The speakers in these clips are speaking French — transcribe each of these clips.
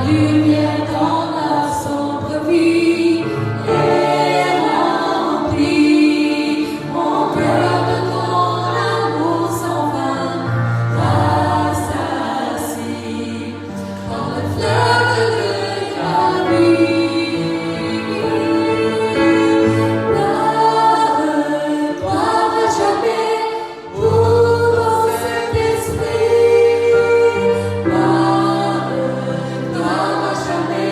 lumière dans la sombre vie est remplie. Mon cœur de ton amour sans fin rassasie dans le fleuve de ta vie. Gloire à jamais pour ton Saint-Esprit. Gloire à jamais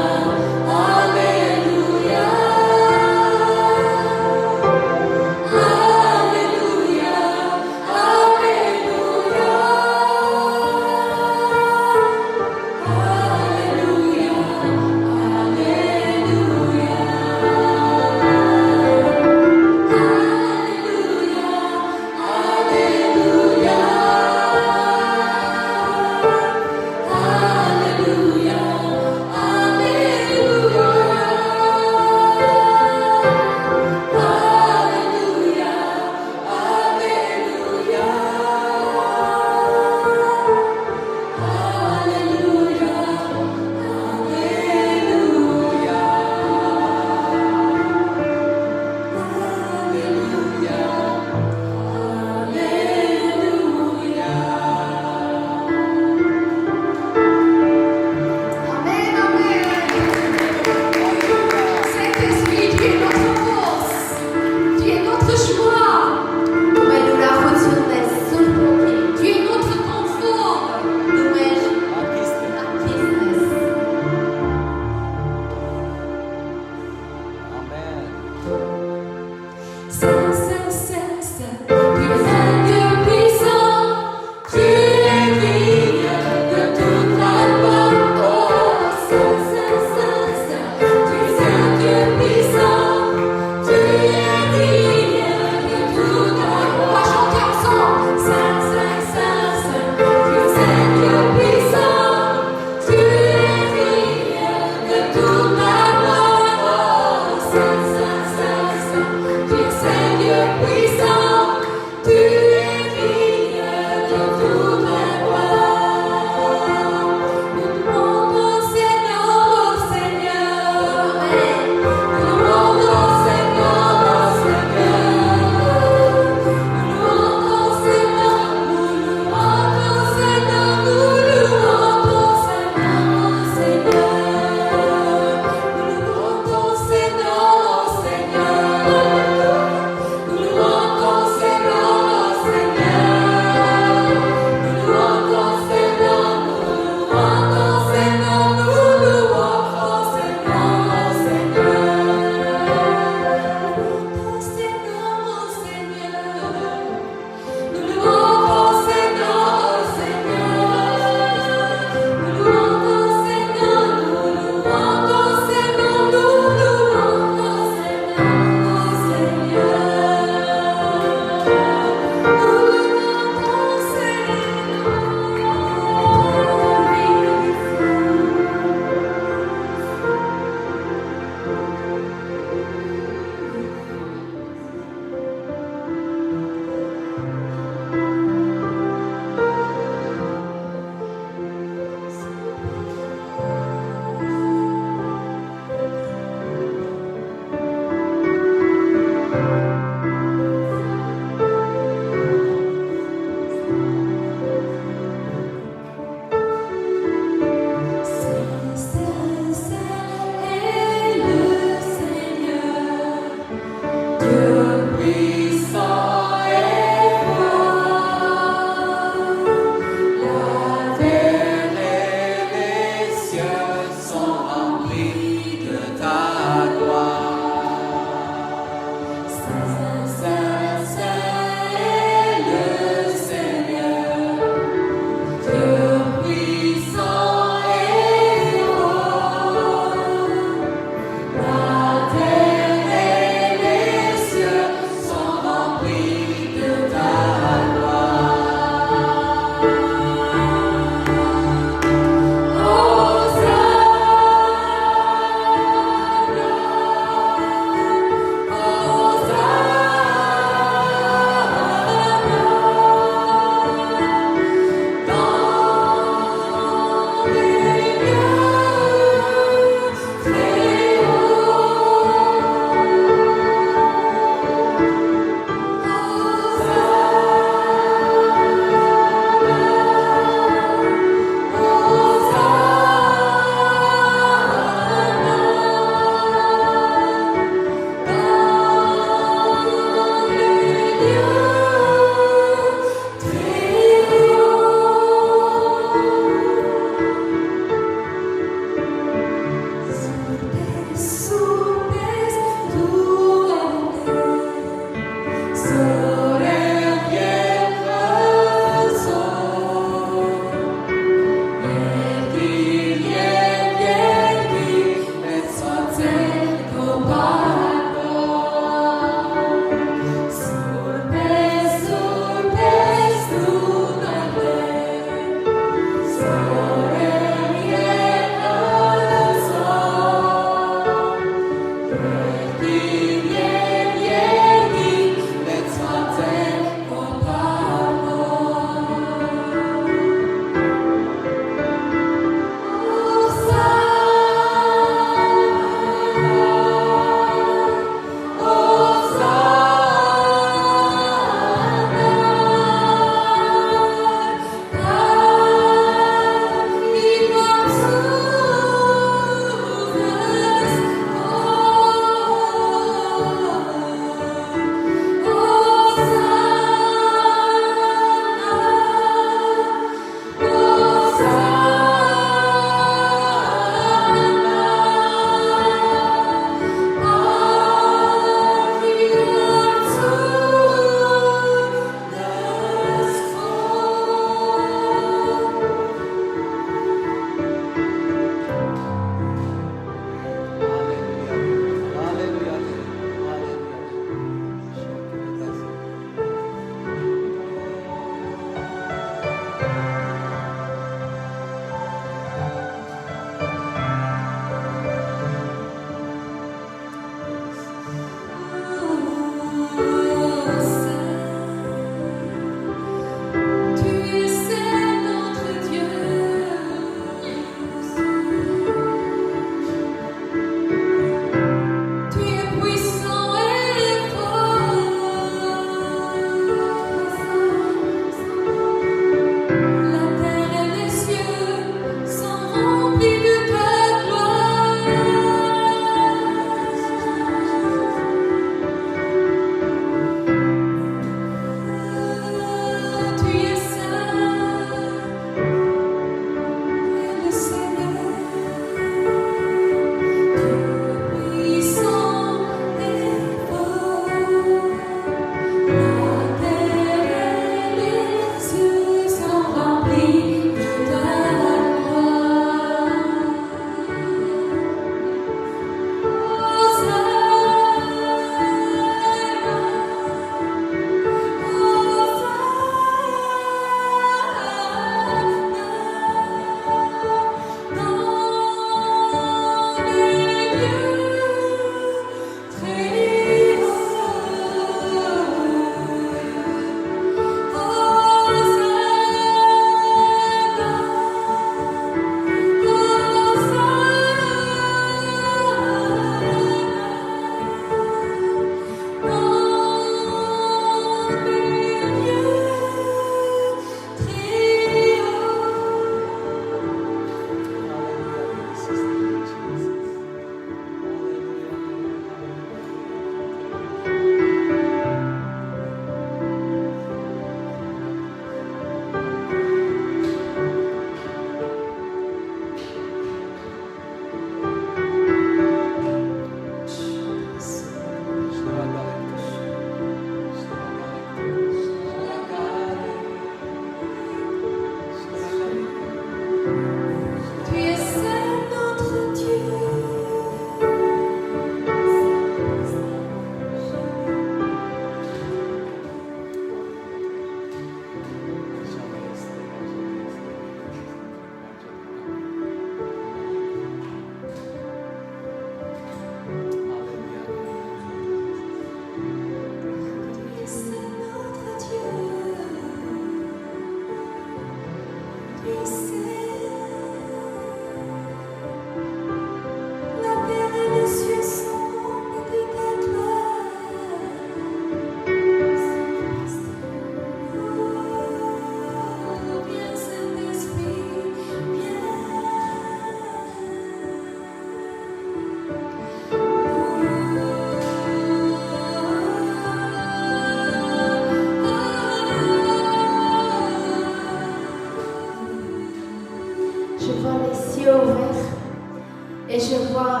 je vois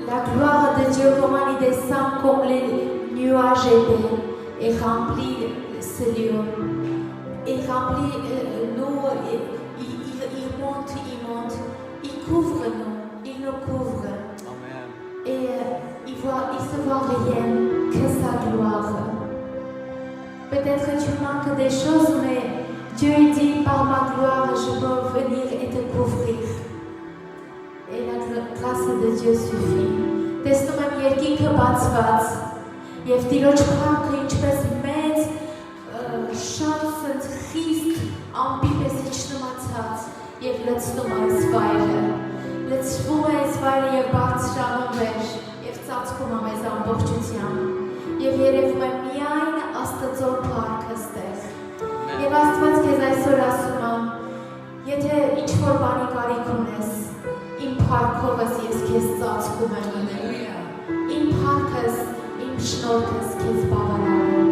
la gloire de Dieu, comment il descend comme les nuages épais et remplit ce lieu. Il remplit nous, il monte, il couvre nous, il nous couvre. Amen. Et il se voit rien que sa gloire. Peut-être tu manques des choses, mais Dieu dit par ma gloire, je peux venir et te couvrir. Et la grâce de Dieu suffit. Desto mai ierki că bați fați. Jeftiloč prakrīčpes mēdz šansens Christ ambipesичnu macāts. Jev lățtumais vaire. Lățtumais vaire jev bāts šānum vērš. Jev cāts kumamais ambohčuciam. Jev jerev mai miaina astățol parkastēs. Jev astvats kezai sorasumam. Եթե ինչ-որ բանի կարիք ունես, իմ փառքովս ես քեզ ծածկում եմ։ Հալելույա։ Իմ փառքս, իմ շնորհքս քեզ բավարար է։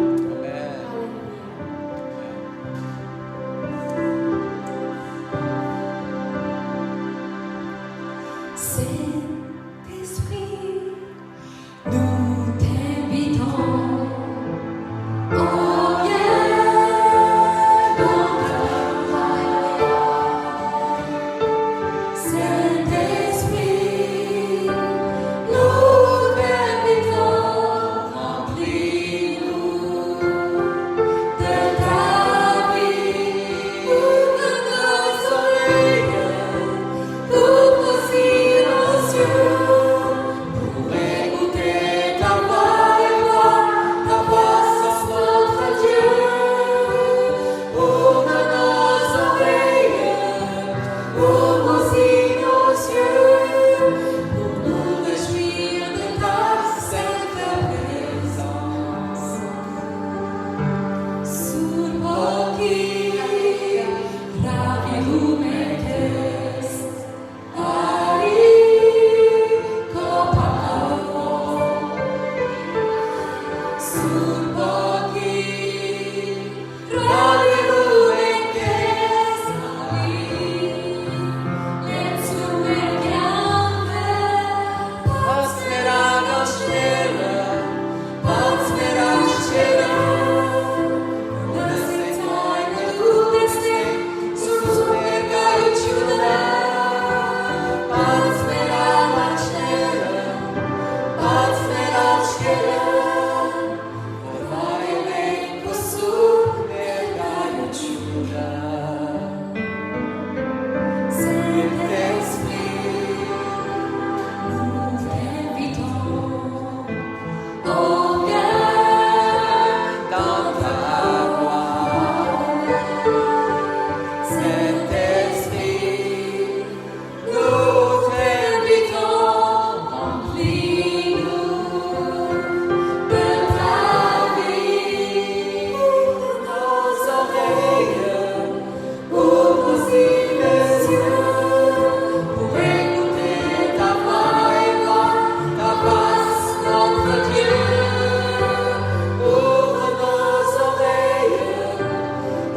Saint-Esprit, nous t'invitons. Oh, viens dans ta Saint-Esprit, nous t'invitons. Remplis-nous de ta vie. Ouvre nos oreilles, ouvre aussi nos yeux pour écouter ta voix et voir ta puissance, notre Dieu. Ouvre nos oreilles, ouvre aussi nos yeux pour nous réjouir de ta sainte présence. Sul pochi labium est ari copacavo. Sul pochi labium est ari lezum mediante pats meradošķēra, pats meradošķēra. Oh, viens dans ta Saint-Esprit, nous t'invitons, remplis-nous de ta vie. Ouvre nos oreilles, ouvre aussi les yeux pour écouter ta voix et voir ta face, notre Dieu. Ouvre nos oreilles,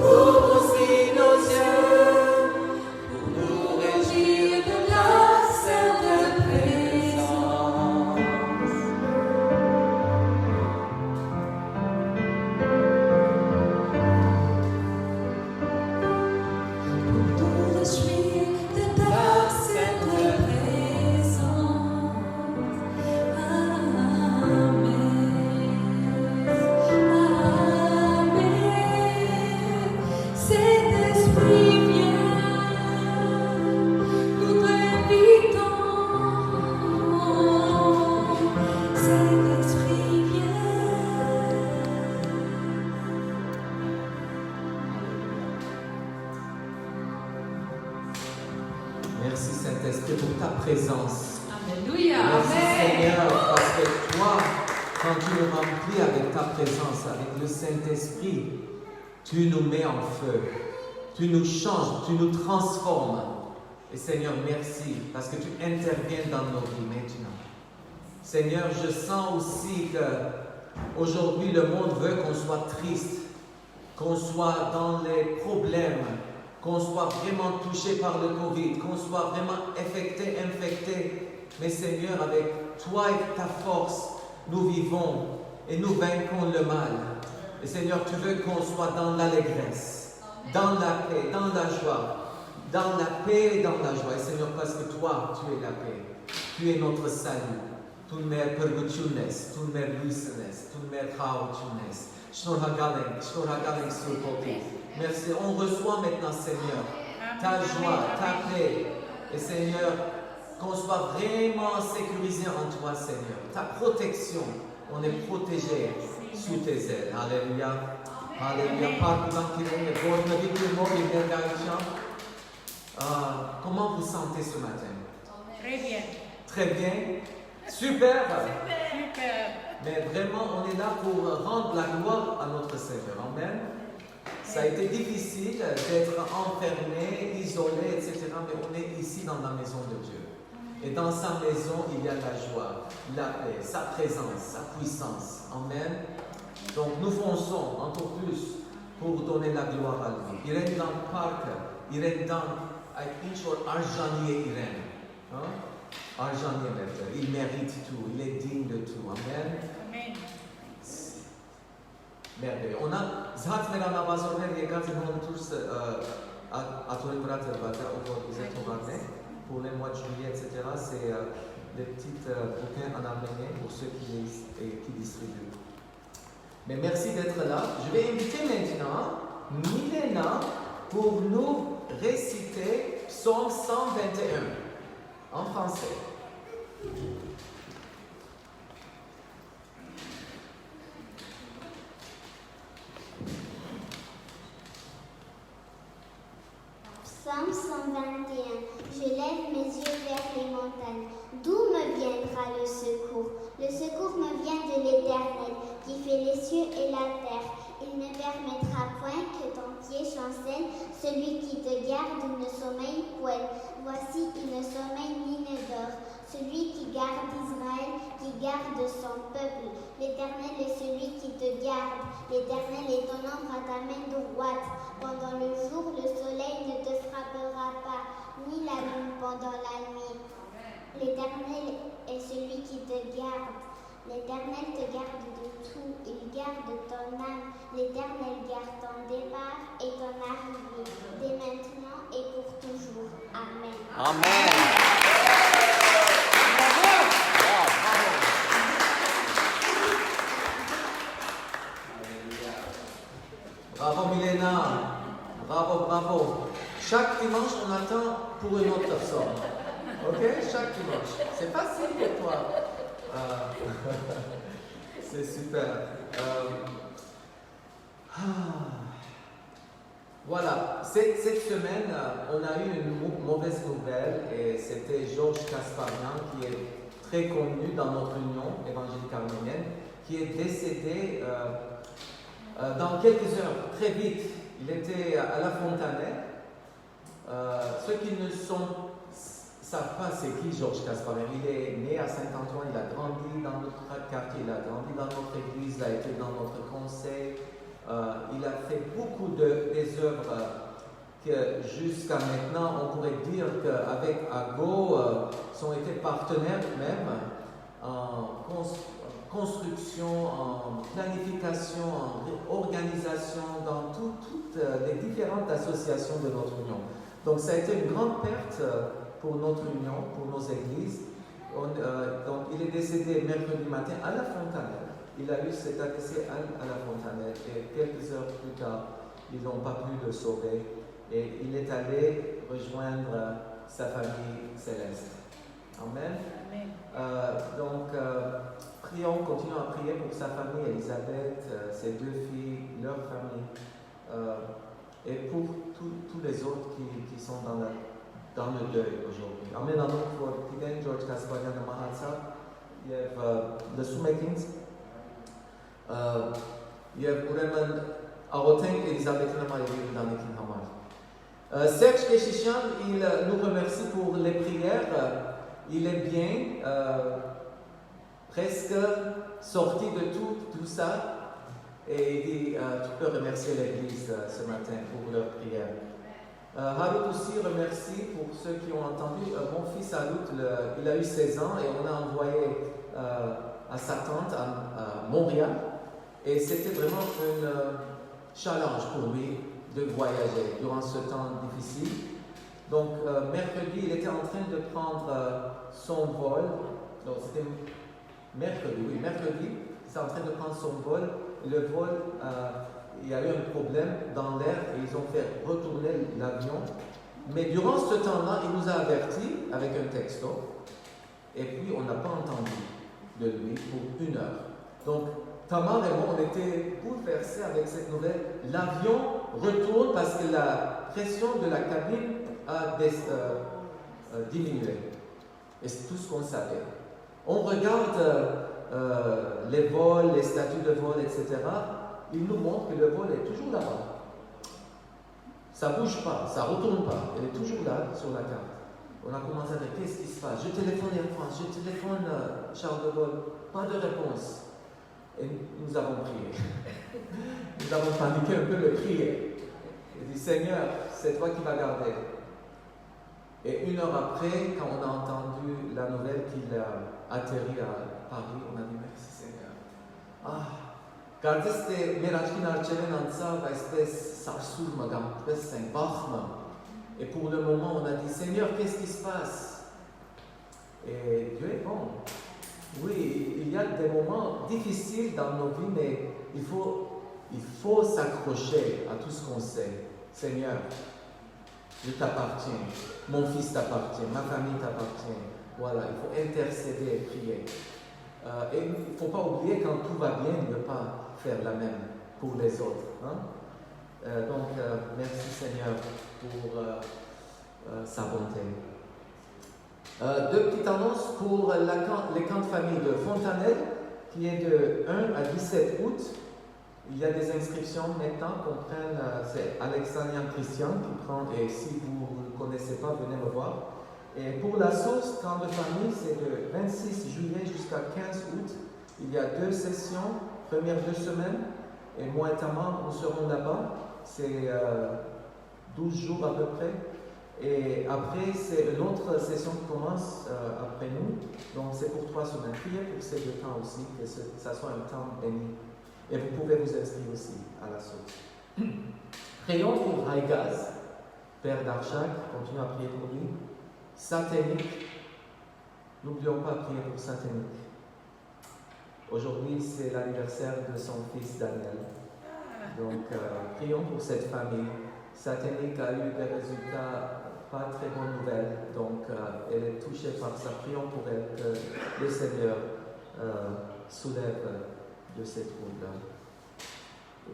ouvre aussi nos yeux pour nous réjouir de ta sainte présence. Pour nous réjouir de ta sainte présence. Amen. Amen. Saint-Esprit, viens, nous t'invitons. Saint-Esprit, viens. Merci Saint-Esprit pour ta présence. Alléluia. Merci Seigneur parce que toi, quand tu nous remplis avec ta présence, avec le Saint-Esprit, tu nous mets en feu, tu nous changes, tu nous transformes. Et Seigneur, merci parce que tu interviens dans nos vies maintenant. Seigneur, je sens aussi que aujourd'hui le monde veut qu'on soit triste, qu'on soit dans les problèmes, qu'on soit vraiment touché par le Covid, qu'on soit vraiment infecté. Mais Seigneur, avec toi et ta force, nous vivons et nous vaincons le mal. Et Seigneur, tu veux qu'on soit dans l'allégresse, dans la paix, dans la joie, dans la paix et dans la joie. Et Seigneur, parce que toi, tu es la paix, tu es notre salut. Tu mer pergutunes, tu mer luisenes, tu mer hautunes. Shnorhagaleng sur côté. Merci. On reçoit maintenant, Seigneur, ta joie, ta paix. Et Seigneur, qu'on soit vraiment sécurisé en toi, Seigneur. Ta protection, on est protégé sous tes ailes. Alléluia. Alléluia. Comment vous sentez ce matin? Très bien. Très bien. Super. Super. Mais vraiment, on est là pour rendre la gloire à notre Seigneur. Amen. Ça a été difficile d'être enfermé, isolé, etc. Mais on est ici dans la maison de Dieu. Et dans sa maison, il y a la joie, la paix, sa présence, sa puissance. Amen. Donc nous fonçons encore plus pour donner la gloire à lui. Irène dans le parc, Irène dans Arjanier Irène. Arjanier, il mérite tout, il est digne de tout. Amen. Amen. Merveilleux. On a Zatmera Navazorner Yegatin Hontus Atoribrat vous êtes au Varnet. Pour les mois de juillet, etc., c'est des petits bouquins en arménien pour ceux qui distribuent. Mais merci d'être là. Je vais inviter maintenant Milena pour nous réciter Psaume 121 en français. Psaume 121. Je lève mes yeux vers les montagnes. D'où me viendra le secours? Le secours me vient de l'Éternel, qui fait les cieux et la terre. Il ne permettra point que ton pied chancelle. Celui qui te garde ne sommeille point. Voici, il ne sommeille ni ne dort. Celui qui garde Israël, qui garde son peuple. L'Éternel est celui qui te garde. L'Éternel est ton ombre à ta main droite. Pendant le jour, le soleil ne te frappera pas, ni la lune pendant la nuit. L'Éternel est celui qui te garde. L'Éternel te garde de tout. Il garde ton âme. L'Éternel garde ton départ et ton arrivée, dès maintenant et pour toujours. Amen. Amen. Bravo Milena. Bravo, bravo. Chaque dimanche, on attend pour une autre psaume. Ok? Chaque dimanche. C'est facile pour toi. C'est super. Voilà. Cette semaine, on a eu une mauvaise nouvelle et c'était Georges Kasparian qui est très connu dans notre union évangélique arménienne qui est décédé dans quelques heures, très vite. Il était à La Fontanelle. Ceux qui ne savent pas c'est qui Georges Kasparian. Il est né à Saint-Antoine, il a grandi dans notre quartier, il a grandi dans notre église, il a été dans notre conseil. Il a fait beaucoup des œuvres que jusqu'à maintenant on pourrait dire qu'avec Ago, sont été partenaires même en construction, en planification, en organisation dans toutes les différentes associations de notre union. Donc ça a été une grande perte pour notre union, pour nos églises. Donc il est décédé mercredi matin à La Fontanelle. Il a eu cet AVC à La Fontanelle et quelques heures plus tard, ils n'ont pas pu le sauver et il est allé rejoindre sa famille céleste. Amen. Prions, continuons à prier pour sa famille, Elisabeth, ses deux filles, leur famille, et pour tous les autres qui sont dans le deuil aujourd'hui. Amen. Alors, pour Piden, George Kasparian et Mahatsa, il y a le Soumekins, il y a vraiment Arotenk, Elisabeth et Marie dans l'équipe Hamar. Serge Keshishan, il nous remercie pour les prières. Il est bien, presque sorti de tout ça. Et il dit, tu peux remercier l'Église ce matin pour leur prière. Harut aussi remercie pour ceux qui ont entendu. Mon fils Harut, il a eu 16 ans et on a envoyé à sa tante à Montréal. Et c'était vraiment un challenge pour lui de voyager durant ce temps difficile. Donc, mercredi, il était en train de prendre son vol. Donc, c'était mercredi, oui, mercredi, il était en train de prendre son vol. Le vol, il y a eu un problème dans l'air et ils ont fait retourner l'avion. Mais durant ce temps-là, il nous a avertis avec un texto. Et puis, on n'a pas entendu de lui pour 1 heure. Donc, Tamar et moi, on était bouleversés avec cette nouvelle. L'avion retourne parce que la pression de la cabine a diminué. Et c'est tout ce qu'on savait. On regarde les vols, les statuts de vol, etc. Il nous montre que le vol est toujours là-bas. Ça ne bouge pas, ça ne retourne pas. Elle est toujours là sur la carte. On a commencé à dire qu'est-ce qui se passe? Je téléphone Air France, je téléphone Charles de Gaulle. Pas de réponse. Et nous avons prié. Nous avons paniqué un peu le prier. Et dit Seigneur, c'est toi qui vas garder. Et 1 heure après, quand on a entendu la nouvelle qu'il a atterri à Paris, on a dit merci Seigneur. Gardez este merachkin archelen ansa, este sarsurma, gardez saint bachma. Et pour le moment, on a dit Seigneur, qu'est-ce qui se passe? Et Dieu est bon. Oui, il y a des moments difficiles dans nos vies, mais il faut s'accrocher à tout ce qu'on sait. Seigneur, je t'appartiens, mon fils t'appartient, ma famille t'appartient. Voilà, il faut intercéder et prier. Et il ne faut pas oublier, quand tout va bien, ne pas faire la même pour les autres. Hein? Donc, merci Seigneur pour sa bonté. 2 petites annonces pour les camps de famille de Fontanelle, qui est de 1 à 17 août. Il y a des inscriptions maintenant qu'on prenne. C'est Alexandrian Christian qui prend, et si vous ne le connaissez pas, venez me voir. Et pour la source, camp de famille, c'est de 26 juillet jusqu'à 15 août. Il y a 2 sessions, première 2 semaines, et moi et Tamar, nous serons là-bas. C'est 12 jours à peu près. Et après, c'est une autre session qui commence après nous. Donc, c'est pour 3 semaines. Priez pour ces 2 temps aussi, que ça soit un temps béni. Et vous pouvez vous inscrire aussi à la source. Prions pour Haïgaz, Père d'Archak, continuez à prier pour lui. Saténique, n'oublions pas de prier pour Saténique. Aujourd'hui, c'est l'anniversaire de son fils Daniel. Donc, prions pour cette famille. Saténique a eu des résultats pas très bonnes nouvelles, donc elle est touchée par ça. Prions pour elle, que le Seigneur soulève de ces troubles.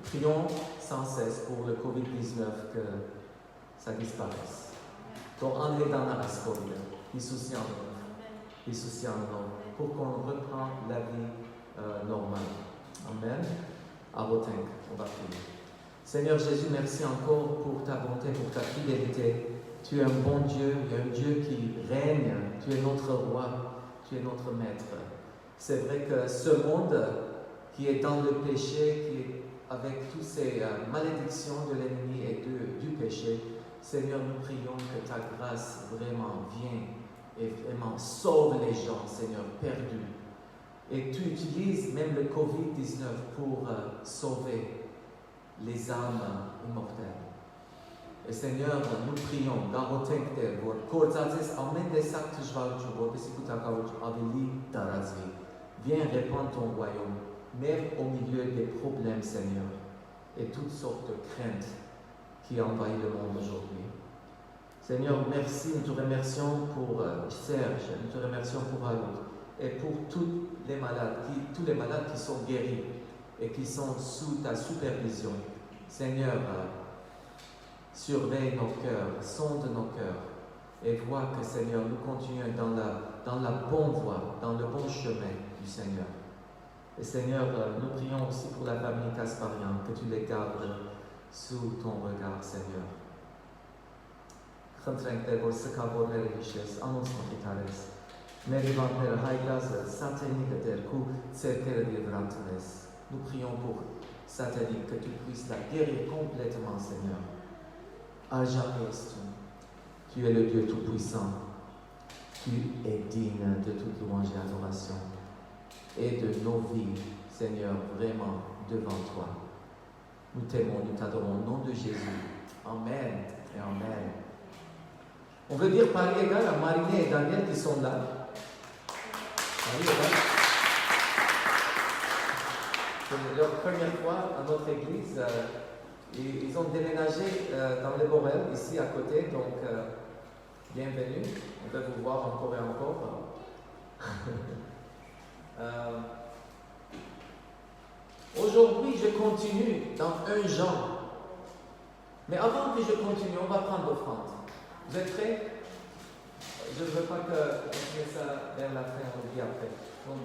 Prions sans cesse pour le Covid-19, que ça disparaisse. Donc, André Dana Ascoria, pour qu'on reprenne la vie normale. Amen. À Rotenk, on va prier. Seigneur Jésus, merci encore pour ta bonté, pour ta fidélité. Tu es un bon Dieu, tu es un Dieu qui règne, tu es notre roi, tu es notre maître. C'est vrai que ce monde qui est dans le péché, qui est avec toutes ces malédictions de l'ennemi et du péché, Seigneur, nous prions que ta grâce vraiment vienne et vraiment sauve les gens, Seigneur, perdus. Et tu utilises même le Covid-19 pour sauver les âmes immortelles. Et Seigneur, nous prions, dans vos tempêtes, vos courtazes, amène des actes viens répandre ton royaume, même au milieu des problèmes, Seigneur, et toutes sortes de craintes qui envahissent le monde aujourd'hui. Seigneur, merci, nous te remercions pour Serge, nous te remercions pour Alou, et pour tous les malades qui sont guéris et qui sont sous ta supervision. Seigneur, surveille nos cœurs, sonde nos cœurs, et vois que, Seigneur, nous continuons dans la bonne voie, dans le bon chemin du Seigneur. Et Seigneur, nous prions aussi pour la famille Kasparian, que tu les gardes sous ton regard, Seigneur. Nous prions pour Satanique, que tu puisses la guérir complètement, Seigneur. jamais es-tu. Tu es le Dieu Tout-Puissant. Tu es digne de toute louange et adoration. Et de nos vies, Seigneur, vraiment devant toi. Nous t'aimons, nous t'adorons au nom de Jésus. Amen et Amen. On veut dire par égal à Mariné et Daniel qui sont là. Par égal. C'est leur première fois à notre église. Ils ont déménagé dans les Borel, ici à côté. Donc, bienvenue. On peut vous voir encore et encore. Aujourd'hui, je continue dans 1 Jean. Mais avant que je continue, on va prendre l'offrande. Vous êtes prêts? Je ne veux pas que on mette ça vers la fin, on le dit après. Donc,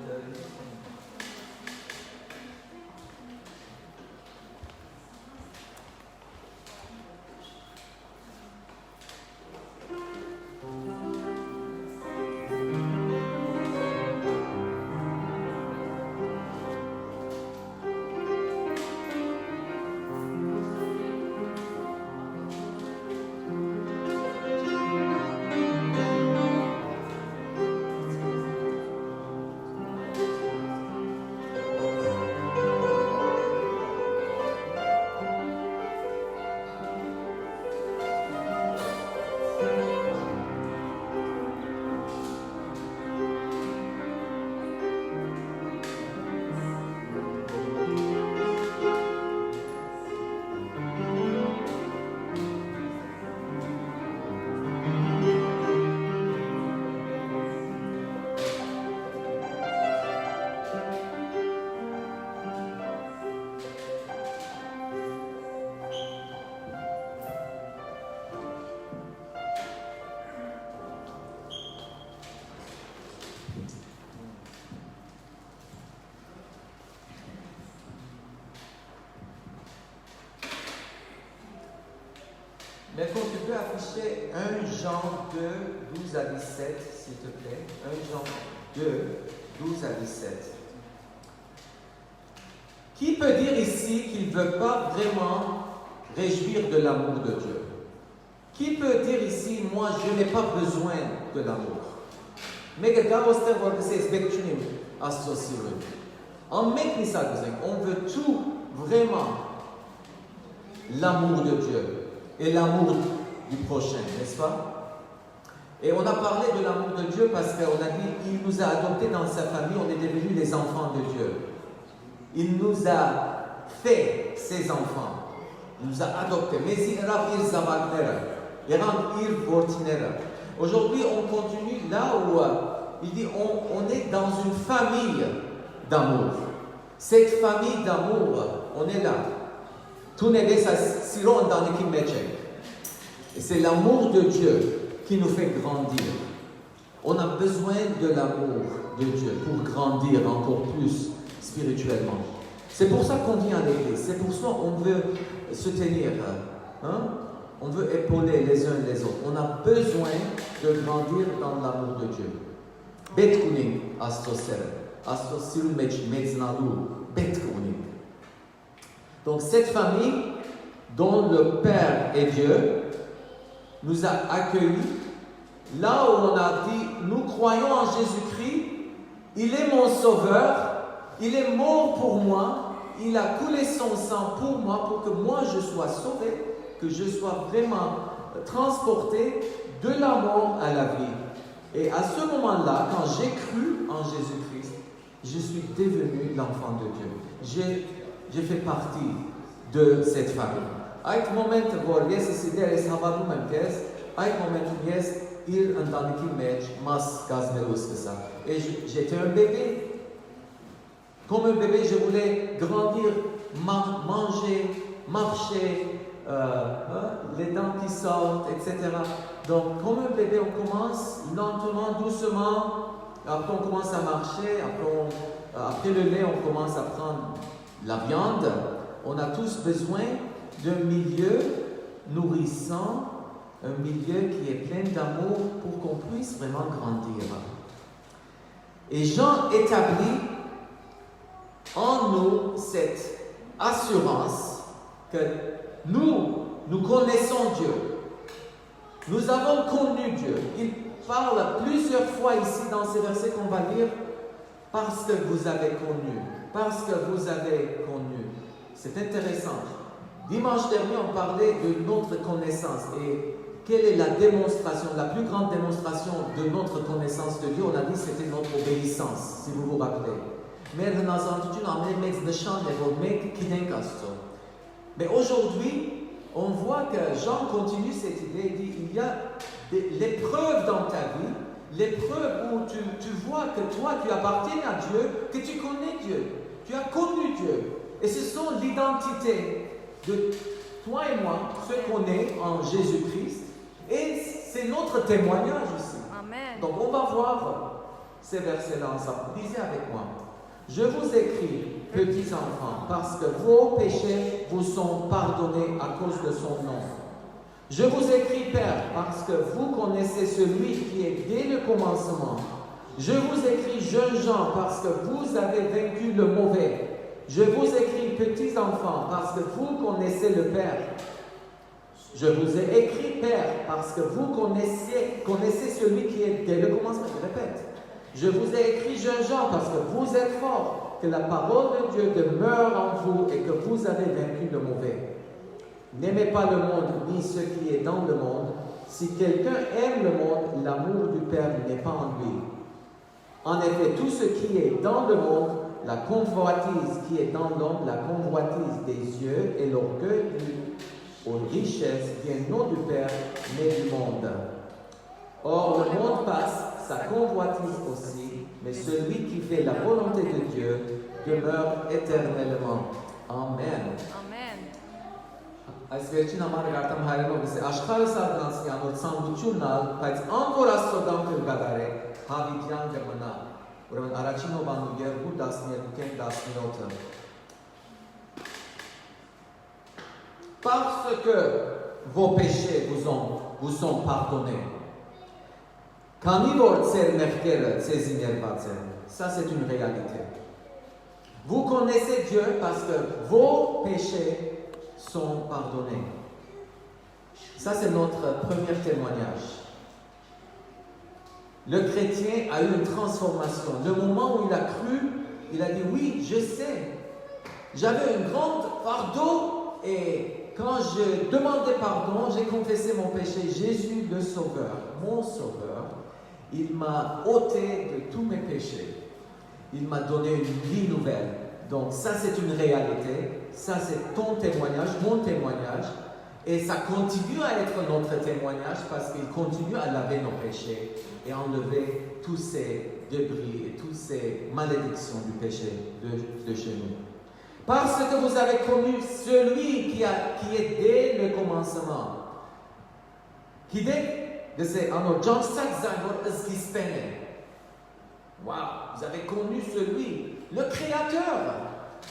maintenant, tu peux afficher 1 Jean 2, 12 à 17, s'il te plaît. 1 Jean 2, 12 à 17. Qui peut dire ici qu'il ne veut pas vraiment réjouir de l'amour de Dieu? Qui peut dire ici, moi, je n'ai pas besoin de l'amour? Mais que on veut tout vraiment l'amour de Dieu et l'amour du prochain, n'est-ce pas? Et on a parlé de l'amour de Dieu parce qu'on a dit il nous a adoptés dans sa famille, on est devenus les enfants de Dieu. Il nous a fait ses enfants. Il nous a adoptés. Mais aujourd'hui, on continue là où il dit on est dans une famille d'amour. Cette famille d'amour, on est là. Et c'est l'amour de Dieu qui nous fait grandir. On a besoin de l'amour de Dieu pour grandir encore plus spirituellement. C'est pour ça qu'on vient à l'église. C'est pour ça qu'on veut se tenir. On veut épauler les uns les autres. On a besoin de grandir dans l'amour de Dieu. Betkuning astosel. Astosiru meznalu. Betkuning. Donc cette famille dont le Père est Dieu nous a accueillis là où on a dit nous croyons en Jésus-Christ, il est mon sauveur, il est mort pour moi, il a coulé son sang pour moi pour que moi je sois sauvé, que je sois vraiment transporté de la mort à la vie. Et à ce moment-là, quand j'ai cru en Jésus-Christ, je suis devenu l'enfant de Dieu. J'ai fait partie de cette famille. Ait moment vor iesisidea esavaru mempes, ait momentum ies ir îndaniki meci mas gazmeluskesa. Et j'étais un bébé. Comme un bébé, je voulais grandir, manger, marcher, les dents qui sortent, etc. Donc, comme un bébé, on commence lentement, doucement. Après, on commence à marcher. Après le lait, on commence à prendre la viande. On a tous besoin d'un milieu nourrissant, un milieu qui est plein d'amour pour qu'on puisse vraiment grandir. Et Jean établit en nous cette assurance que nous connaissons Dieu. Nous avons connu Dieu. Il parle plusieurs fois ici dans ces versets qu'on va lire. Parce que vous avez connu. Parce que vous avez connu. C'est intéressant. Dimanche dernier, on parlait de notre connaissance. Et quelle est la démonstration, la plus grande démonstration de notre connaissance de Dieu? On a dit que c'était notre obéissance, si vous vous rappelez. Mais aujourd'hui, on voit que Jean continue cette idée. Il dit, il y a l'épreuve dans ta vie, l'épreuve où tu vois que toi, tu appartiens à Dieu, que tu connais Dieu, tu as connu Dieu. Et ce sont l'identité de toi et moi, ce qu'on est en Jésus-Christ. Et c'est notre témoignage aussi. Amen. Donc on va voir ces versets-là ensemble. Lisez avec moi. Je vous écris, petits enfants, parce que vos péchés vous sont pardonnés à cause de son nom. Je vous écris, Père, parce que vous connaissez celui qui est dès le commencement. Je vous écris, jeunes gens, parce que vous avez vaincu le mauvais. Je vous écris, petits enfants, parce que vous connaissez le Père. Je vous ai écrit, Père, parce que vous connaissez celui qui est dès le commencement. Je répète. Je vous ai écrit, jeunes gens, parce que vous êtes forts, que la parole de Dieu demeure en vous et que vous avez vaincu le mauvais. N'aimez pas le monde, ni ce qui est dans le monde. Si quelqu'un aime le monde, l'amour du Père n'est pas en lui. En effet, tout ce qui est dans le monde, la convoitise qui est dans l'homme, la convoitise des yeux et l'orgueil aux richesses vient non du Père, mais du monde. Or, le monde passe, sa convoitise aussi, mais celui qui fait la volonté de Dieu demeure éternellement. Amen. Amen. Այս վերջին համարը գարտամ հայերենով է աշխարհը սարդանցի անոր ցանկությունն ալ, բայց ան որ Աստծո դամքը գադարե, հավիտյան կմնա։ Ուրեմն առաջին Հովհաննես 2:12-17-ը Parce que vos péchés vous sont pardonnés. Քանի որ ձեր մեղքերը ձեզի ներված են, ça c'est une réalité. Vous connaissez Dieu parce que vos péchés sont pardonnés. Ça c'est notre premier témoignage. Le chrétien a eu une transformation. Le moment où il a cru, il a dit oui, je sais. J'avais un grand fardeau et quand je demandais pardon, j'ai confessé mon péché. Jésus, le Sauveur, mon Sauveur, il m'a ôté de tous mes péchés. Il m'a donné une vie nouvelle. Donc ça c'est une réalité. Ça c'est ton témoignage, mon témoignage. Et ça continue à être notre témoignage parce qu'il continue à laver nos péchés et enlever tous ces débris et toutes ces malédictions du péché de chez nous. Parce que vous avez connu celui qui est dès le commencement. Qui dès que c'est en John 5, wow, vous avez connu celui, le Créateur.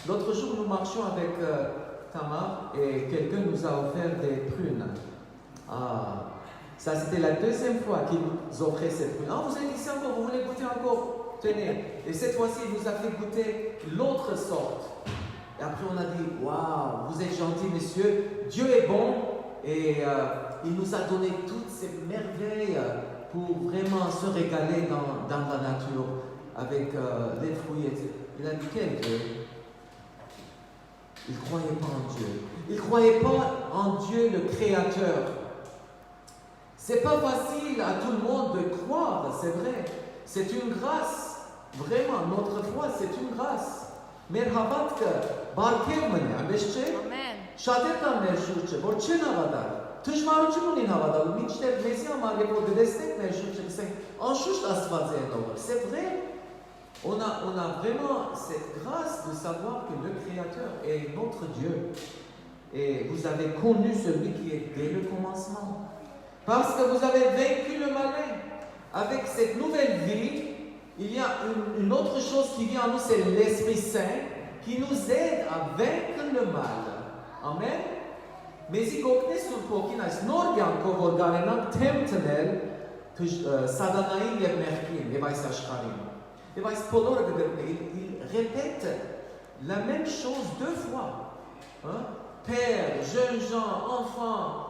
L'autre jour, nous marchions avec Tamar et quelqu'un nous a offert des prunes. Ah, ça c'était la deuxième fois qu'il nous offrait ces prunes. Ah, vous êtes ici encore, vous voulez goûter encore? Tenez. Et cette fois-ci, il nous a fait goûter l'autre sorte. Et après, on a dit, waouh, vous êtes gentil, messieurs. Dieu est bon et il nous a donné toutes ces merveilles pour vraiment se régaler dans la nature avec les fruits. Il a dit, quel Dieu? Il ne croyait pas en Dieu. Il ne croyait pas en Dieu, le Créateur. C'est pas facile à tout le monde de croire, c'est vrai. C'est une grâce. Vraiment, notre foi, c'est une grâce. Մեր հավատքը բարգև մնի, այնպես չէ։ Amen. Շատեր կան մեր շուրջը, որ չեն հավատալ։ Դժվարություն ունին հավատալու, մինչդեռ մեզի համար երբ որ դեսնենք մեր շուրջը, կսենք, անշուշտ Աստված է նորը։ C'est vrai. On a vraiment cette grâce de savoir que le Créateur est notre Dieu. Et vous avez connu celui qui est dès le commencement. Parce que vous avez vaincu le malin. Avec cette nouvelle vie, il y a une autre chose qui vient à nous, c'est l'Esprit Saint qui nous aide à vaincre le mal. Amen. Mais si vous avez ce նոր կյանքով որ գարենանք թեմ տնել սատանային եւ մեղքին եւ այս աշխարհին. Եւ այս բոլորը il répète la même chose deux fois. Hein? Père, jeunes gens, enfants,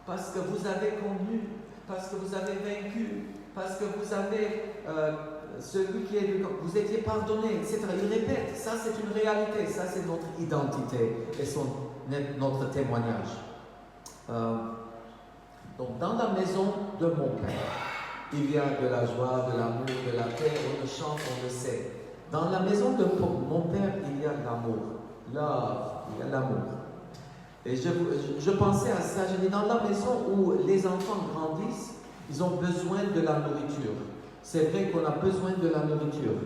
parce que vous avez connu, parce que vous avez vaincu, parce que vous avez celui qui est vous étiez pardonné, etc. Il répète, ça c'est une réalité, ça c'est notre identité et notre témoignage. Donc dans la maison de mon Père, il y a de la joie, de l'amour, de la paix, on le chante, on le sait. Dans la maison de mon Père, il y a l'amour. Là, il y a l'amour. Et je pensais à ça, je dis, dans la maison où les enfants grandissent, ils ont besoin de la nourriture. C'est vrai qu'on a besoin de la nourriture.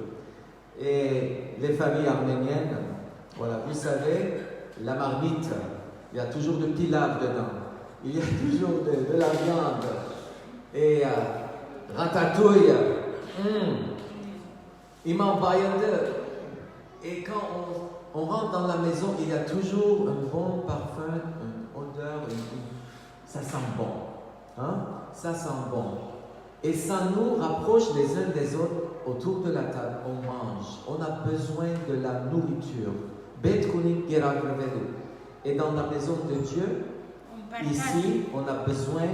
Et les familles arméniennes, voilà, vous savez, la marmite, il y a toujours de pilav dedans. Il y a toujours de la viande. Et ratatouille. Imam bayıldı. Et quand on rentre dans la maison, il y a toujours un bon parfum, une odeur, ça sent bon. Hein? Ça sent bon. Et ça nous rapproche les uns des autres autour de la table. On mange. On a besoin de la nourriture. Et dans la maison de Dieu, ici, on a besoin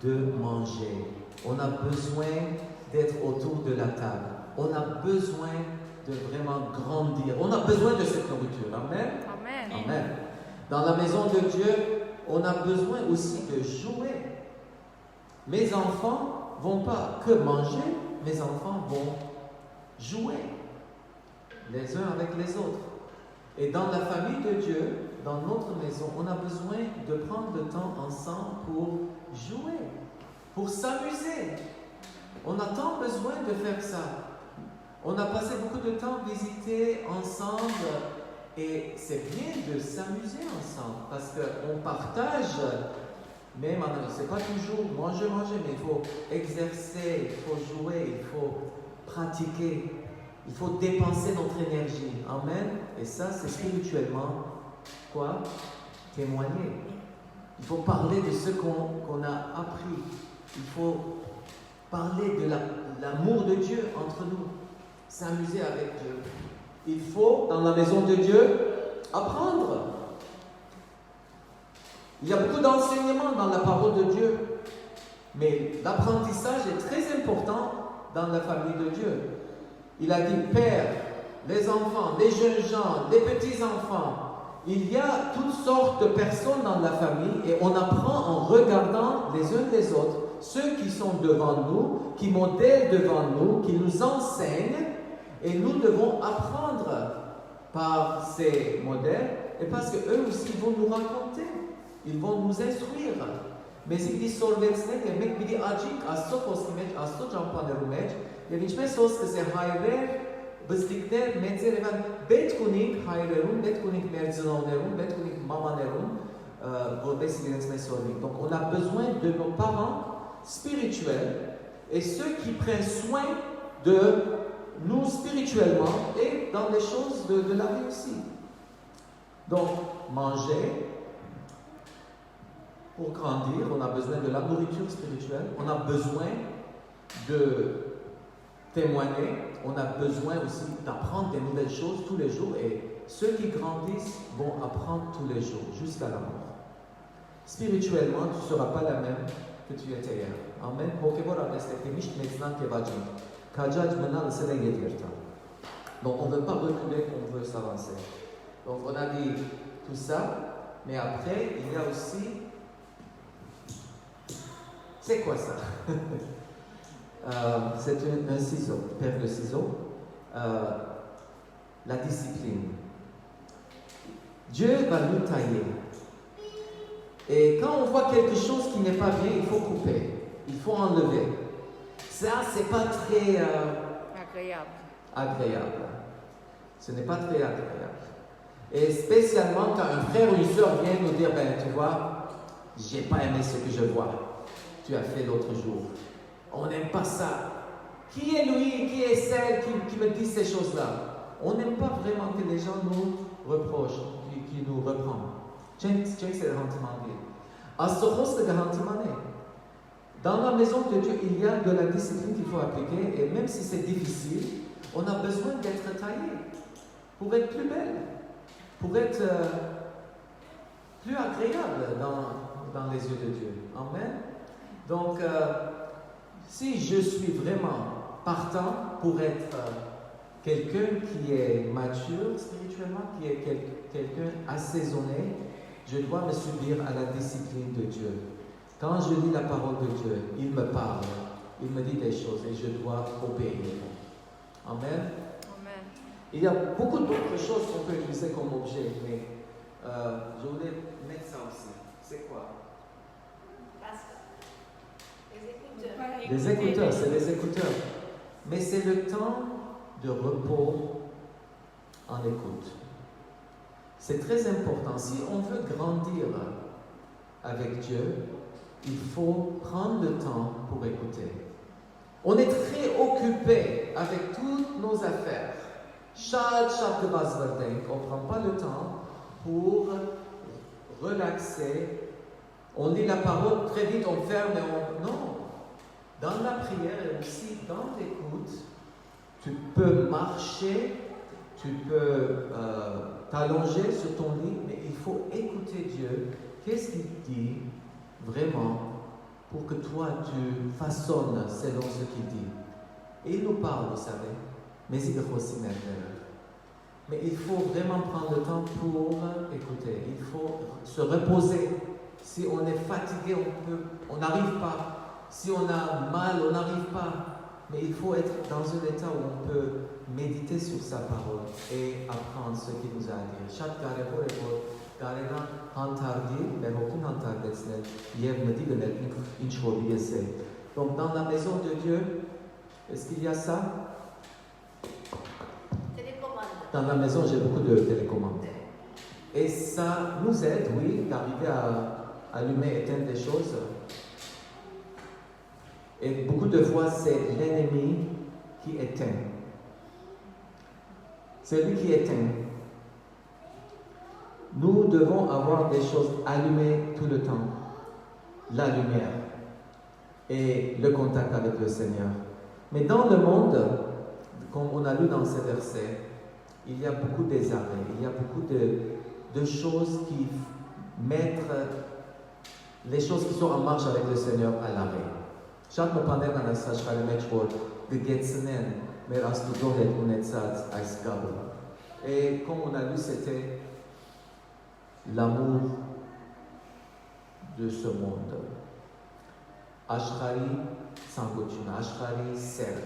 de manger. On a besoin d'être autour de la table. On a besoin de vraiment grandir. On a besoin de cette nourriture. Amen. Amen. Amen. Dans la maison de Dieu, on a besoin aussi de jouer. Mes enfants ne vont pas que manger, mes enfants vont jouer les uns avec les autres. Et dans la famille de Dieu, dans notre maison, on a besoin de prendre le temps ensemble pour jouer, pour s'amuser. On a tant besoin de faire ça. On a passé beaucoup de temps à visiter ensemble et c'est bien de s'amuser ensemble parce qu'on partage, même c'est pas toujours manger, mais il faut exercer, il faut jouer, il faut pratiquer, il faut dépenser notre énergie. Amen. Et ça, c'est spirituellement quoi? Témoigner. Il faut parler de ce qu'on a appris. Il faut parler de l'amour de Dieu entre nous. S'amuser avec Dieu. Il faut, dans la maison de Dieu, apprendre. Il y a beaucoup d'enseignements dans la parole de Dieu, mais l'apprentissage est très important dans la famille de Dieu. Il a dit, Père, les enfants, les jeunes gens, les petits-enfants, il y a toutes sortes de personnes dans la famille et on apprend en regardant les uns les autres, ceux qui sont devant nous, qui modèlent devant nous, qui nous enseignent. Et nous devons apprendre par ces modèles, et parce qu'eux aussi vont nous raconter, ils vont nous instruire. Mais si dit solvetsnek, et mec dit agik, asso postimej, asso jampanerumej, et vichme sos que c'est hayrer, bestikner, medzer, evan, bet kunik hayrerum, bet kunik merzinonerum, bet kunik mamanerum, donc on a besoin de nos parents spirituels et ceux qui prennent soin de nous spirituellement et dans les choses de la vie aussi. Donc, manger, pour grandir, on a besoin de la nourriture spirituelle, on a besoin de témoigner, on a besoin aussi d'apprendre des nouvelles choses tous les jours et ceux qui grandissent vont apprendre tous les jours jusqu'à la mort. Spirituellement, tu ne seras pas la même que tu étais hier. Amen. Donc on ne veut pas reculer, on veut s'avancer. Donc on a dit tout ça, mais après il y a aussi... C'est quoi ça? C'est un ciseau, paire de ciseaux. La discipline. Dieu va nous tailler. Et quand on voit quelque chose qui n'est pas bien, il faut couper, il faut enlever. Ça, c'est pas très agréable. Ce n'est pas très agréable. Et spécialement quand un frère ou une soeur vient nous dire, ben tu vois, j'ai pas aimé ce que je vois. Tu as fait l'autre jour. On n'aime pas ça. Qui est lui, qui est celle qui me dit ces choses-là? On n'aime pas vraiment que les gens nous reprochent, qui nous reprennent. Dans la maison de Dieu, il y a de la discipline qu'il faut appliquer et même si c'est difficile, on a besoin d'être taillé pour être plus belle, pour être plus agréable dans les yeux de Dieu. Amen. Donc, si je suis vraiment partant pour être quelqu'un qui est mature spirituellement, qui est quelqu'un assaisonné, je dois me subir à la discipline de Dieu. Quand je lis la parole de Dieu, il me parle, il me dit des choses et je dois obéir. Amen. Amen. Il y a beaucoup d'autres choses qu'on peut utiliser comme objet, mais je voulais mettre ça aussi. C'est quoi? Les écouteurs, c'est les écouteurs. Mais c'est le temps de repos en écoute. C'est très important. Si on veut grandir avec Dieu, il faut prendre le temps pour écouter. On est très occupé avec toutes nos affaires. Chaque basverdenk, on ne prend pas le temps pour relaxer. On lit la parole, très vite on ferme et on... Non. Dans la prière et aussi dans l'écoute, tu peux marcher, tu peux t'allonger sur ton lit, mais il faut écouter Dieu. Qu'est-ce qu'il dit vraiment pour que toi tu façonnes selon ce qu'il dit. Et il nous parle, vous savez, mais il faut aussi mettre. Mais il faut vraiment prendre le temps pour écouter. Il faut se reposer. Si on est fatigué, on n'arrive pas. Si on a mal, on n'arrive pas. Mais il faut être dans un état où on peut méditer sur sa parole et apprendre ce qu'il nous a à dire. Chaque donc dans la maison de Dieu, est-ce qu'il y a ça? Télécommande. Dans la maison, j'ai beaucoup de télécommandes. Et ça nous aide, oui, d'arriver à allumer et éteindre des choses. Et beaucoup de fois, c'est l'ennemi qui éteint. C'est lui qui éteint. Nous devons avoir des choses allumées tout le temps. La lumière et le contact avec le Seigneur. Mais dans le monde, comme on a lu dans ces versets, il y a beaucoup de désarrêt, il y a beaucoup de choses qui mettent les choses qui sont en marche avec le Seigneur à l'arrêt. Chaque pandem dans la sage de Gethsenen, mais Rastudohet Unetzat Aisgabra. Et comme on a lu, c'était l'amour de ce monde. Ashkari Sangotuna, Ashkari Ser.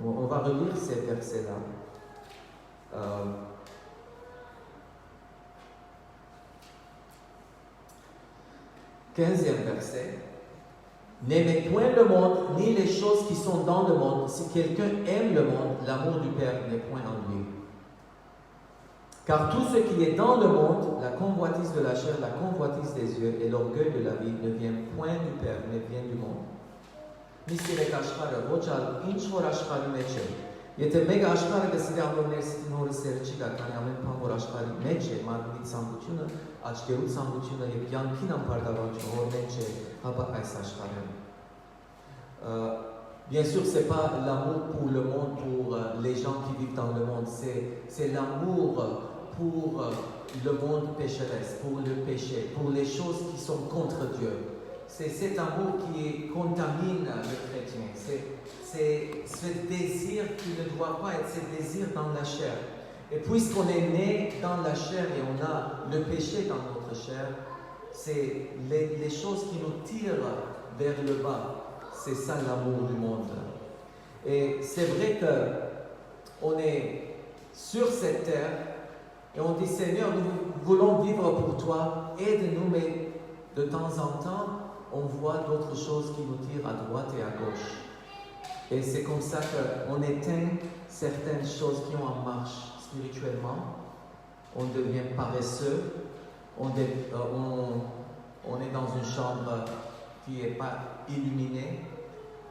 On va relire ces versets-là. 15e verset. N'aimez point le monde, ni les choses qui sont dans le monde. Si quelqu'un aime le monde, l'amour du Père n'est point en lui. Car tout ce qui est dans le monde, la convoitise de la chair, la convoitise des yeux et l'orgueil de la vie, ne vient point du Père, mais vient du monde. Misirek ashkara, vochal, inchor ashkari meche. Եթե մեկ աշխարհը գսիրի ամորներ սինորը սերը չի գա, քանի ամեն բան որ աշխարհի մեջ է, մարդու ցանկությունը, աչքերու ցանկությունը եւ կյանքին ամբարտավանությունը որ մեջ է, հապա այս աշխարհը։ Bien sûr, c'est pas l'amour pour le monde, pour les gens qui vivent dans le monde, c'est l'amour pour le monde pécheresse, pour le péché, pour les choses qui sont contre Dieu. C'est cet amour qui contamine le chrétien. C'est ce désir qui ne doit pas être ce désir dans la chair. Et puisqu'on est né dans la chair et on a le péché dans notre chair, c'est les choses qui nous tirent vers le bas. C'est ça l'amour du monde. Et c'est vrai qu'on est sur cette terre et on dit Seigneur, nous voulons vivre pour toi, aide-nous, mais de temps en temps, on voit d'autres choses qui nous tirent à droite et à gauche. Et c'est comme ça qu'on éteint certaines choses qui ont en marche spirituellement. On devient paresseux. On est dans une chambre qui n'est pas illuminée.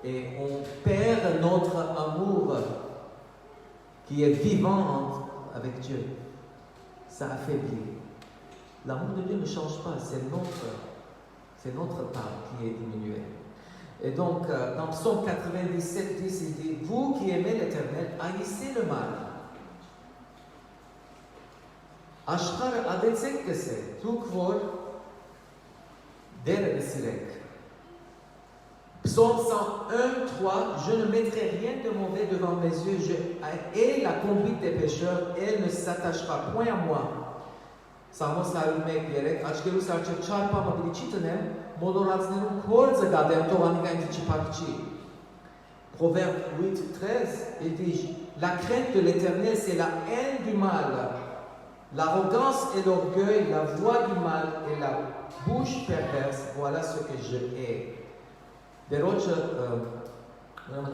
Et on perd notre amour qui est vivant avec Dieu. Ça affaiblit. L'amour de Dieu ne change pas. C'est notre part qui est diminuée. Et donc, dans Psaume 97, 10, il dit, vous qui aimez l'Éternel, haïssez le mal. Ashkar adetsek kese, tout kvor Deregesirek. Psaume 101, 3, je ne mettrai rien de mauvais devant mes yeux, je hais la conduite des pécheurs, elle ne s'attachera point à moi. Samos Harumek Yerek, Achgelu Sarche Charpa Mabilichitanem, Modorazneru Korze Gadem Toranikain Tichipakchi. Proverbe 8, 13, il dit la crainte de l'Éternel, c'est la haine du mal, l'arrogance et l'orgueil, la voix du mal et la bouche perverse, voilà ce que je hais. Deroce,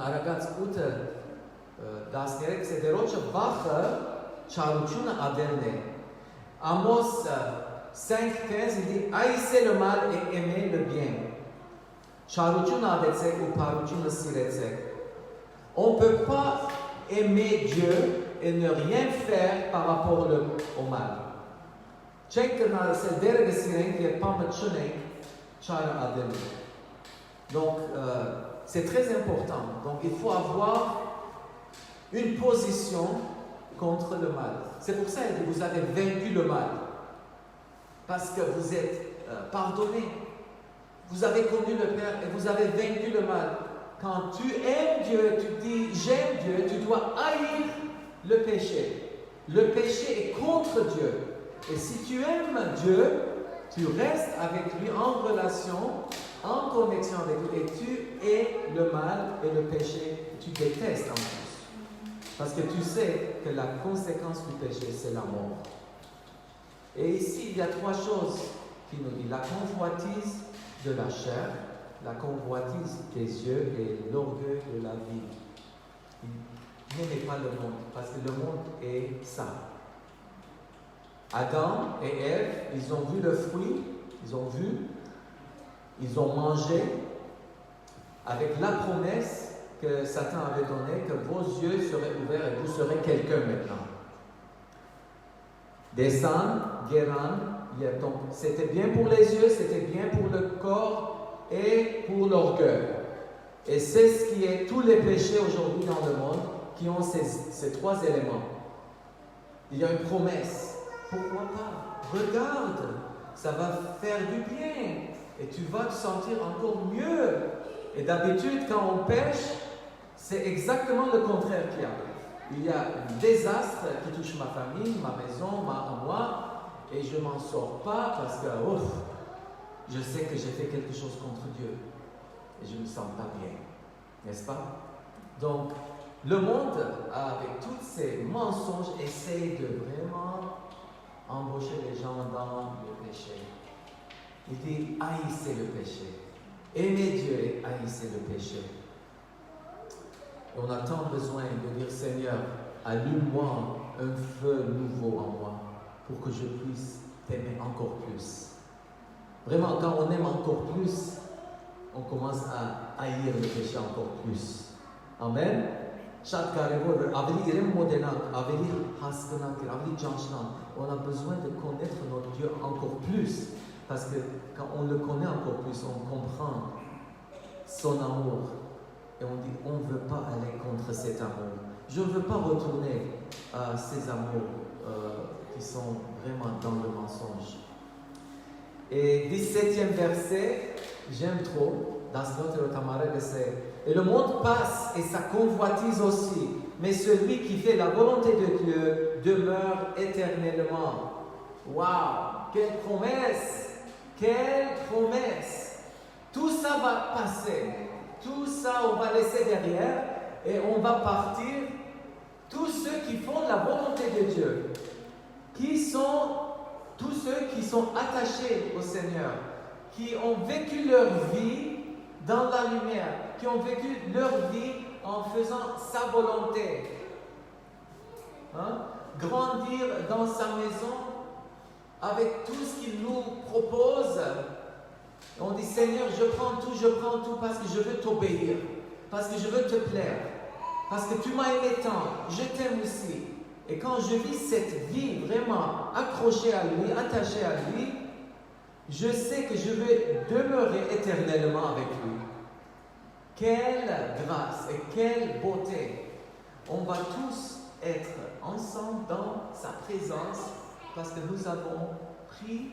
aragați uite, dar se deroce vachă charuciuna aderne. Amos 5:15 il dit haïssez le mal et aimez le bien. Charuciuna adețe ou paruciuna sirețe. On ne peut pas aimer Dieu et ne rien faire par rapport au mal. Cei care se deregăsire e pamăciune chara aderne. Donc, c'est très important. Donc, il faut avoir une position contre le mal. C'est pour ça que vous avez vaincu le mal. Parce que vous êtes pardonné. Vous avez connu le Père et vous avez vaincu le mal. Quand tu aimes Dieu, tu dis j'aime Dieu, tu dois haïr le péché. Le péché est contre Dieu. Et si tu aimes Dieu, tu restes avec lui en relation, en connexion avec lui, et tu hais le mal et le péché, tu détestes en plus. Parce que tu sais que la conséquence du péché, c'est la mort. Et ici, il y a trois choses qui nous disent. La convoitise de la chair, la convoitise des yeux et l'orgueil de la vie. N'aimez pas le monde, parce que le monde est ça. Adam et Ève, ils ont vu le fruit, ils ont mangé avec la promesse que Satan avait donnée, que vos yeux seraient ouverts et vous serez quelqu'un maintenant. Descendre, Guéran, donc c'était bien pour les yeux, c'était bien pour le corps et pour l'orgueil. Et c'est ce qui est tous les péchés aujourd'hui dans le monde qui ont ces trois éléments. Il y a une promesse. Pourquoi pas? Regarde, ça va faire du bien et tu vas te sentir encore mieux. Et d'habitude, quand on pêche, c'est exactement le contraire qui arrive. Il y a un désastre qui touche ma famille, ma maison, moi, et je ne m'en sors pas parce que je sais que j'ai fait quelque chose contre Dieu et je ne me sens pas bien. N'est-ce pas? Donc, le monde, avec tous ces mensonges, essaye de vraiment embaucher les gens dans le péché. Il dit haïssez le péché. Aimez Dieu et haïssez le péché. Et on a tant besoin de dire Seigneur, allume-moi un feu nouveau en moi pour que je puisse t'aimer encore plus. Vraiment, quand on aime encore plus, on commence à haïr le péché encore plus. Amen. On a besoin de connaître notre Dieu encore plus. Parce que quand on le connaît encore plus, on comprend son amour. Et on dit, on ne veut pas aller contre cet amour. Je ne veux pas retourner à ces amours qui sont vraiment dans le mensonge. Et 17e verset, j'aime trop, dans ce notre Tamara de et le monde passe et sa convoitise aussi, mais celui qui fait la volonté de Dieu demeure éternellement. Waouh! Quelle promesse! Quelle promesse! Tout ça va passer. Tout ça, on va laisser derrière et on va partir. Tous ceux qui font la volonté de Dieu, qui sont tous ceux qui sont attachés au Seigneur, qui ont vécu leur vie dans la lumière, qui ont vécu leur vie en faisant sa volonté. Grandir dans sa maison avec tout ce qu'il nous propose. On dit Seigneur, je prends tout parce que je veux t'obéir, parce que je veux te plaire, parce que tu m'as aimé tant, je t'aime aussi. Et quand je vis cette vie vraiment accrochée à lui, attachée à lui, je sais que je vais demeurer éternellement avec lui. Quelle grâce et quelle beauté! On va tous être ensemble dans sa présence parce que nous avons pris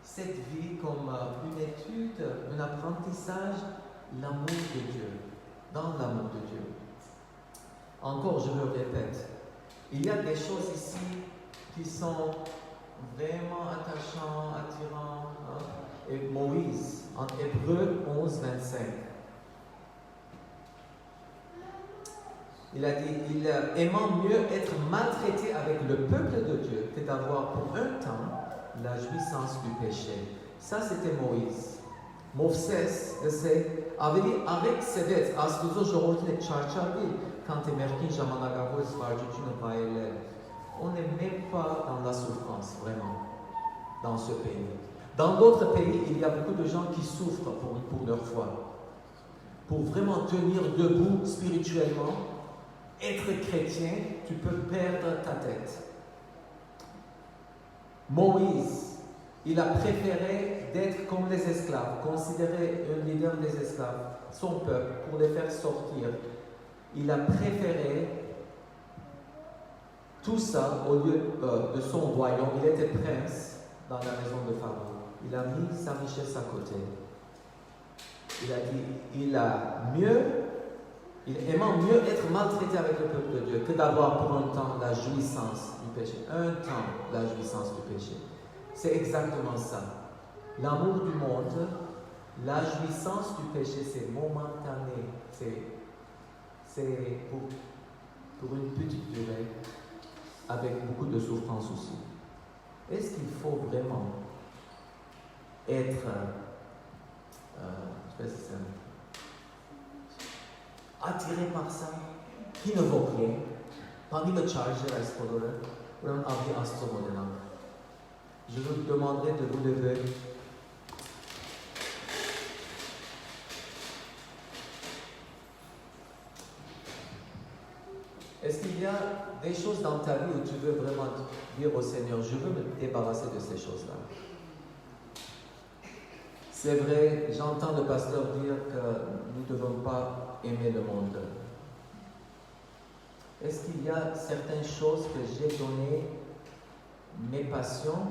cette vie comme une étude, un apprentissage, l'amour de Dieu, dans l'amour de Dieu. Encore, je le répète, il y a des choses ici qui sont vraiment attachantes, attirantes. Hein? Et Moïse, en Hébreux 11, 25, il a dit, aimant mieux être maltraité avec le peuple de Dieu que d'avoir pour un temps la jouissance du péché. Ça, c'était Moïse. Moses, avait dit, avec Sevet, astăzi aujourd'hui, Tcharchavi, quand tu merki Jamanagavo, on n'est même pas dans la souffrance, vraiment, dans ce pays. Dans d'autres pays, il y a beaucoup de gens qui souffrent pour leur foi. Pour vraiment tenir debout spirituellement, être chrétien, tu peux perdre ta tête. Moïse, il a préféré d'être comme les esclaves, considéré un leader des esclaves, son peuple, pour les faire sortir. Il a préféré tout ça au lieu de son royaume. Il était prince dans la maison de Pharaon. Il a mis sa richesse à côté. Il a dit, il aimant mieux être maltraité avec le peuple de Dieu que d'avoir pour un temps la jouissance du péché. Un temps, la jouissance du péché. C'est exactement ça. L'amour du monde, la jouissance du péché, c'est momentané. C'est pour une petite durée, avec beaucoup de souffrance aussi. Est-ce qu'il faut vraiment être attiré par ça, qui ne vaut rien? Parmi le charge de la je vous demanderai de vous lever. Est-ce qu'il y a des choses dans ta vie où tu veux vraiment dire au Seigneur, je veux me débarrasser de ces choses-là? C'est vrai, j'entends le pasteur dire que nous ne devons pas aimer le monde. Est-ce qu'il y a certaines choses que j'ai données, mes passions?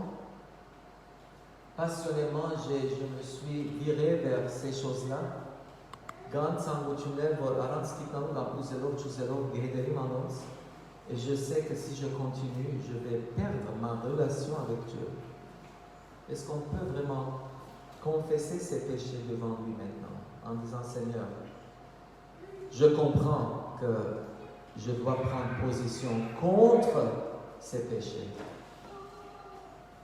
Passionnément, je me suis viré vers ces choses-là. Et je sais que si je continue, je vais perdre ma relation avec Dieu. Est-ce qu'on peut vraiment confesser ses péchés devant lui maintenant, en disant, Seigneur, je comprends que je dois prendre position contre ces péchés.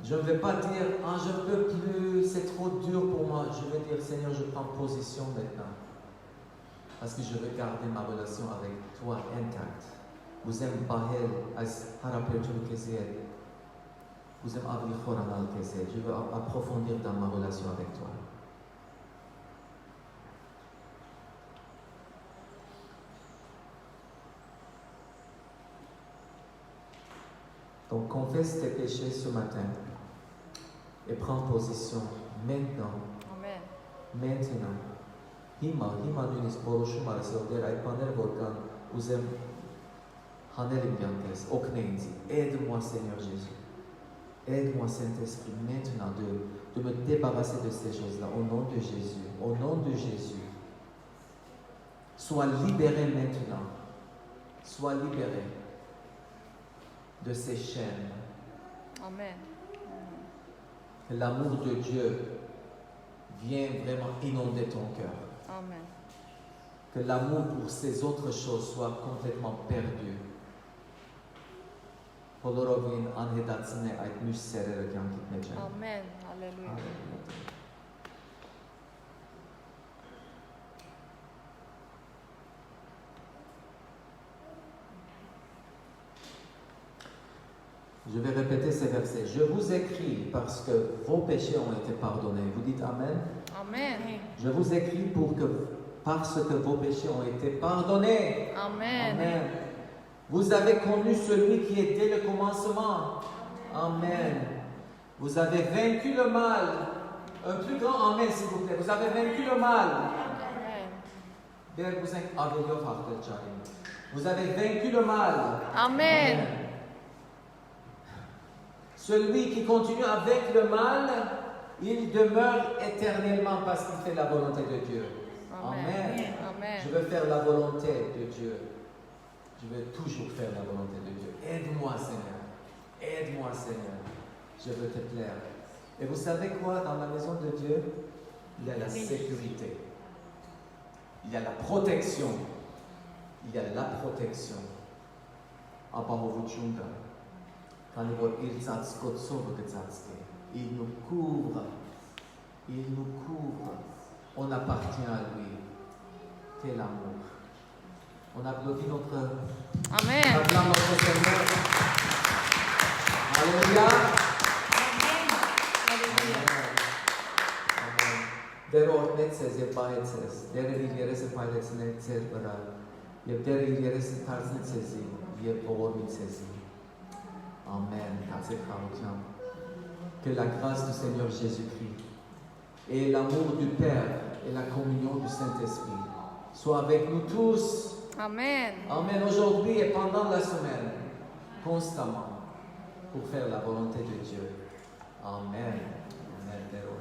Je ne vais pas dire, je ne peux plus, c'est trop dur pour moi. Je vais dire, Seigneur, je prends position maintenant. Parce que je veux garder ma relation avec toi intacte. Vous aimez Bahel, vous aimez Avrichoranal Kesed. Je veux approfondir dans ma relation avec toi. Donc, confesse tes péchés ce matin et prends position maintenant. Amen. Maintenant. Հիմա նույնիսկ որոշում արես, որ դեր այդ բաները որ կան, ուզեմ հանել իմ կյանքես, օգնե ինձ։ Aide-moi Seigneur Jésus. Aide-moi Saint-Esprit maintenant de me débarrasser de ces choses-là au nom de Jésus. Au nom de Jésus. Sois libéré maintenant. Sois libéré de ces chaînes. Amen. Que l'amour de Dieu vienne vraiment inonder ton cœur. Amen. Que l'amour pour ces autres choses soit complètement perdu. Բոլորովին անհետացնե այդ մյուս սերերը կյանքիդ մեջ են. Amen. Alléluia. Je vais répéter ces versets. Je vous écris parce que vos péchés ont été pardonnés. Vous dites Amen. Amen. Je vous écris parce que vos péchés ont été pardonnés. Amen. Amen. Vous avez connu celui qui est dès le commencement. Amen. Vous avez vaincu le mal. Un plus grand Amen, s'il vous plaît. Vous avez vaincu le mal. Vous avez vaincu le mal. Amen. Celui qui continue avec le mal, Il demeure éternellement parce qu'il fait la volonté de Dieu. Amen. Amen. Je veux faire la volonté de Dieu. Je veux toujours faire la volonté de Dieu. Aide-moi, Seigneur. Aide-moi, Seigneur. Je veux te plaire. Et vous savez quoi? Dans la maison de Dieu, il y a la sécurité. Il y a la protection. Il y a la protection. Il nous couvre. Il nous couvre. On appartient à lui. Quel amour. On applaudit notre Amen. acclame notre Seigneur. Alléluia. Dere ortnetsez je paetsez. Dere ilyeres paetsnetsez bara. Եվ դեր իր երեսը դարձնեցեզի եւ ողորմիցեզի։ Amen. Que la grâce du Seigneur Jésus-Christ et l'amour du Père et la communion du Saint-Esprit soient avec nous tous. Amen. Amen. Aujourd'hui et pendant la semaine, constamment, pour faire la volonté de Dieu. Amen. Amen.